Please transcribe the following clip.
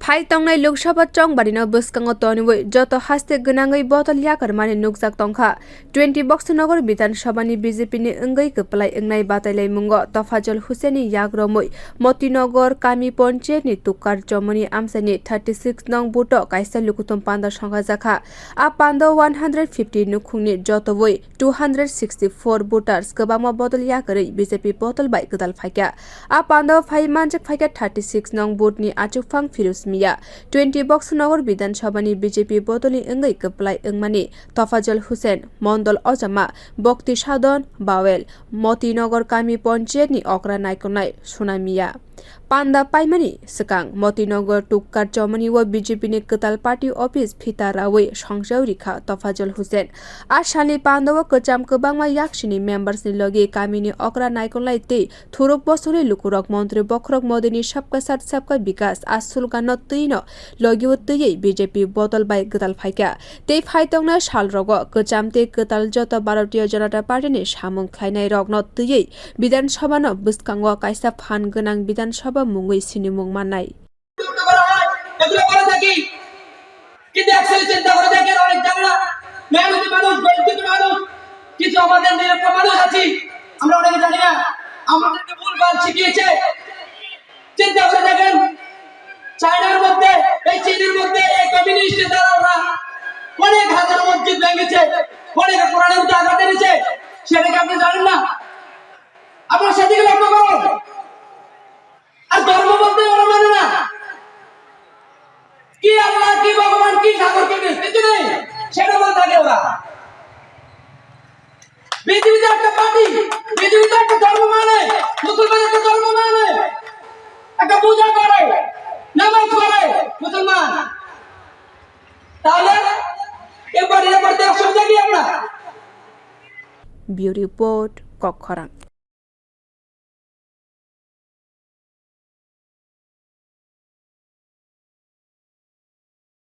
Phaitong loksabha chongmari no bwskang tonwi joto haste gwnagwi bodol yakar mani nukjak tongkha 20 boxanagar bidhansabha ni BJP ni ungwi kwplai ungnai batainai mungo Tafazzal hossain yakromwi motinagar kami panchayet ni tukkar chowmohony amchai ni 36 no.booth kaisa lokthum panda sangha jakha a panda 150 nukhungni joto 264 voters kwbangma bodol yakarwi BJP bodol bai gwdalphaikha a panda phai manjak phaikha 36 no.booth ni achukphang firus 20 boxanagar bidhansabha ni BJP bodoli ungwi kwplai ungmani Tafazzal hossain mondol ojama bokti sadon bawel motinagar kami panchayet ni okra naikonai sunamiya panda paimani bwskang motinagar tukkar chowmohony o BJP ni kwtal party office phita rawi songjaw rikha Tafazzal hossain asali panda o kwcham kwbangma yaksini members ni logi kami ni okra naikonai tei thuruk bosori lukurok mantri bokrok modini sabka sat sabka bikas asulgan no tino logi o tei BJP bodol bai gwdalphaikha tei Phaitong na salrogo kwcham tei kwtal joto Bharatiya Janata Party ni samung khlainai rok no tei bidhansabha no bwskang o kaisa phan gwnang bidhansabha mungwi sinimung manai কিন্তু actually চিন্তা করে দেখেন অনেক জায়গা মেহনতি মানুষ গরিব মানুষ কিছু আমাদের নিরক্ষর মানুষ আছি আমরা অনেকে জানি না আমাদেরকে ভুলভাল শিখিয়েছে চিন্তা করে দেখেন চায়নার মধ্যে এই চীনের মধ্যে এই কমিউনিস্ট দালালরা অনেক হাজার মসজিদ ভেঙেছে অনেক কোরআনের মধ্যে আঘাত এনেছে সেটাকে আপনি জানেন না আপনারা সেদিকে লক্ষ্য করুন আর ধর্ম বলতে ওরা মানে না কি আল্লাহ কি ভগবান কি ঠাকুর কি কিছু নেই সেটা বলতে থাকে ওরা পৃথিবীতে একটা পার্টি পৃথিবীতে একটা ধর্ম মানে মুসলমান একটা ধর্ম মানে একটা পূজা করে নামাজ পড়ে মুসলমান তাহলে এবারে অসুবিধা কি আমরা Bureau Report Kokkhara।